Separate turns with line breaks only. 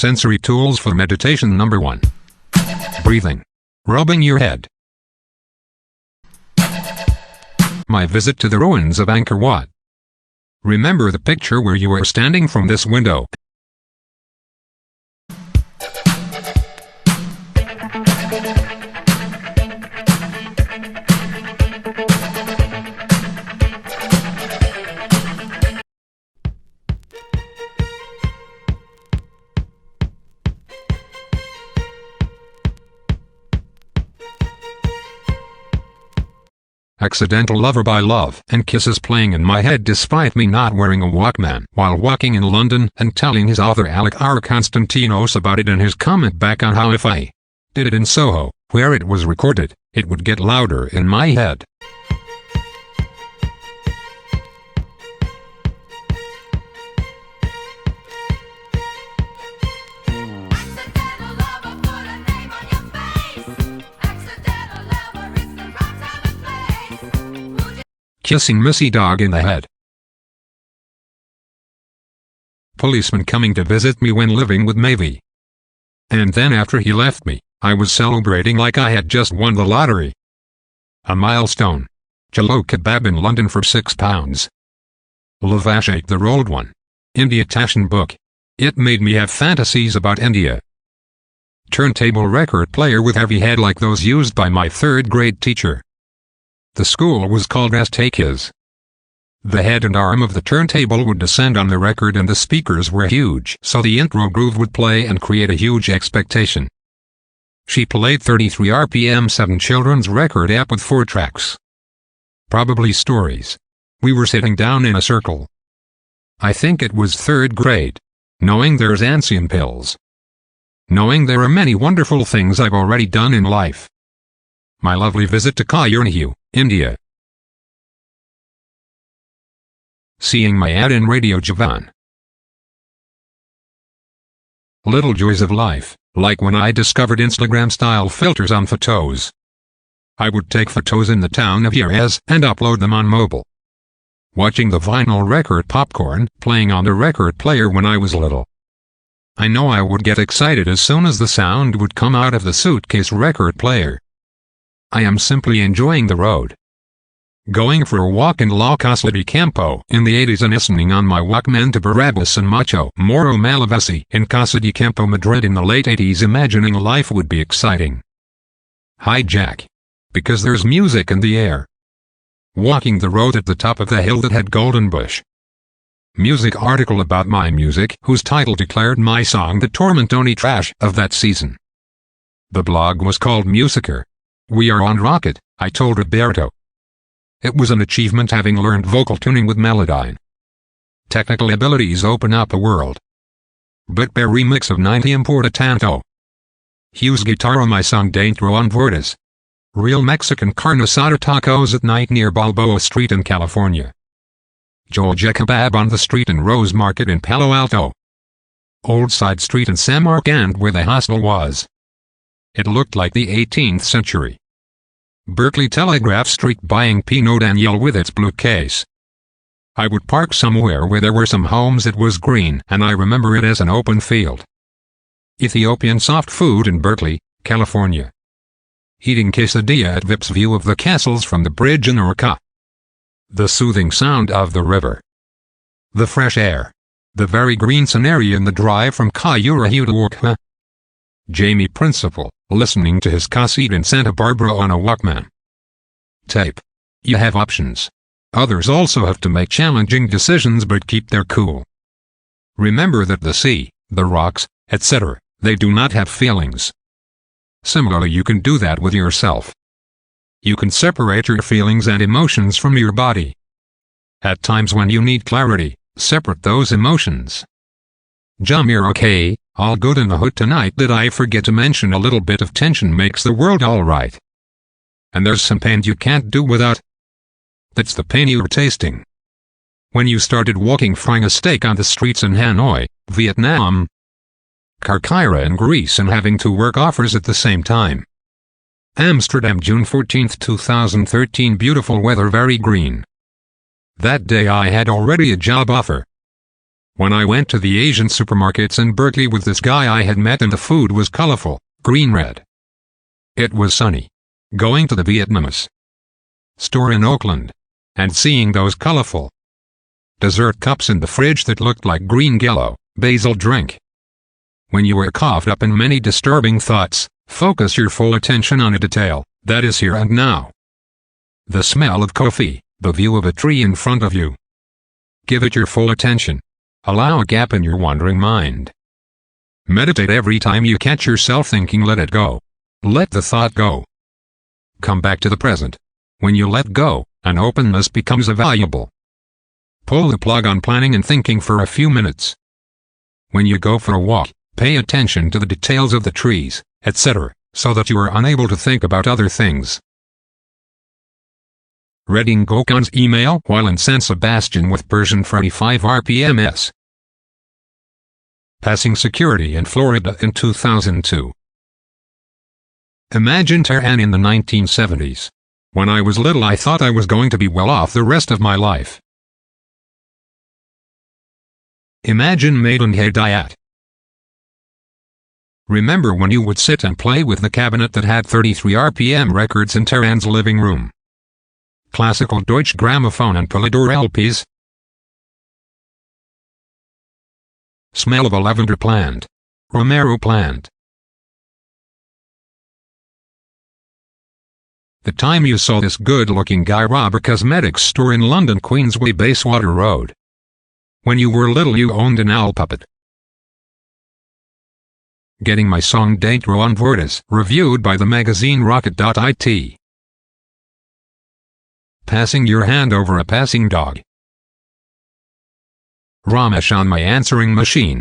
Sensory tools for meditation. Number 1. Breathing. Rubbing your head. My visit to the ruins of Angkor Wat. Remember the picture where you are standing from this window. Accidental Lover by Love and Kisses playing in my head despite me not wearing a Walkman while walking in London, and telling his author Alec R. Constantinos about it in his comment back on how if I did it in Soho, where it was recorded, it would get louder in my head. Kissing Missy Dog in the head. Policeman coming to visit me when living with Mavi. And then after he left me, I was celebrating like I had just won the lottery. A milestone. Chalo kebab in London for £6. Lavash ate the rolled one. India Tashin book. It made me have fantasies about India. Turntable record player with heavy head like those used by my 3rd grade teacher. The school was called Aztecas. The head and arm of the turntable would descend on the record and the speakers were huge, so the intro groove would play and create a huge expectation. She played 33 RPM 7 children's record app with 4 tracks. Probably stories. We were sitting down in a circle. I think it was 3rd grade. Knowing there's ancient pills. Knowing there are many wonderful things I've already done in life. My lovely visit to Kayurnihu, India. Seeing my ad in Radio Javan. Little joys of life, like when I discovered Instagram-style filters on photos. I would take photos in the town of Jerez and upload them on mobile. Watching the vinyl record popcorn playing on the record player when I was little. I know I would get excited as soon as the sound would come out of the suitcase record player. I am simply enjoying the road. Going for a walk in La Casa de Campo in the 80s and listening on my Walkman to Barabbas and Macho Moro Malavasi in Casa de Campo, Madrid in the late 80s, imagining life would be exciting. Hijack. Because there's music in the air. Walking the road at the top of the hill that had golden bush. Music article about my music whose title declared my song the tormentoni trash of that season. The blog was called Musicer. We are on Rocket, I told Roberto. It was an achievement having learned vocal tuning with Melodyne. Technical abilities open up a world. Bitbear remix of 90 Importante. Hughes guitar on my song Dentro en Verdes. Real Mexican carne asada tacos at night near Balboa Street in California. Georgia kebab on the street in Rose Market in Palo Alto. Old Side Street in Samarkand where the hostel was. It looked like the 18th century. Berkeley Telegraph Street buying Pinot Daniel with its blue case. I would park somewhere where there were some homes. It was green and I remember it as an open field. Ethiopian soft food in Berkeley, California. Eating quesadilla at Vip's view of the castles from the bridge in Orca. The soothing sound of the river. The fresh air. The very green scenario in the drive from Kayurnihu to Orca. Jamie Principal, listening to his cassette in Santa Barbara on a Walkman. Tape. You have options. Others also have to make challenging decisions but keep their cool. Remember that the sea, the rocks, etc., they do not have feelings. Similarly, you can do that with yourself. You can separate your feelings and emotions from your body. At times when you need clarity, separate those emotions. Jamir, okay, all good in the hood tonight. Did I forget to mention a little bit of tension makes the world alright? And there's some pain you can't do without. That's the pain you were tasting. When you started walking frying a steak on the streets in Hanoi, Vietnam, Karkira in Greece and having to work offers at the same time. Amsterdam, June 14, 2013. Beautiful weather, very green. That day I had already a job offer. When I went to the Asian supermarkets in Berkeley with this guy I had met and the food was colorful, green-red. It was sunny. Going to the Vietnamese store in Oakland and seeing those colorful dessert cups in the fridge that looked like green yellow basil drink. When you are caught up in many disturbing thoughts, focus your full attention on a detail that is here and now. The smell of coffee, the view of a tree in front of you. Give it your full attention. Allow a gap in your wandering mind. Meditate every time you catch yourself thinking. Let it go. Let the thought go. Come back to the present. When you let go, an openness becomes valuable. Pull the plug on planning and thinking for a few minutes. When you go for a walk, pay attention to the details of the trees, etc., so that you are unable to think about other things. Reading Gokhan's email while in San Sebastian with Persian 45 RPMs. Passing security in Florida in 2002. Imagine Tehran in the 1970s. When I was little I thought I was going to be well off the rest of my life. Imagine Maidan Hidayat. Remember when you would sit and play with the cabinet that had 33 RPM records in Tehran's living room? Classical Deutsche Grammophon and Polydor LPs. Smell of a lavender plant. Romero plant. The time you saw this good-looking guy rob a cosmetics store in London Queensway Bayswater Road. When you were little you owned an owl puppet. Getting my song Dentro on Vortis reviewed by the magazine Rocket.it. Passing your hand over a passing dog. Ramesh on my answering machine.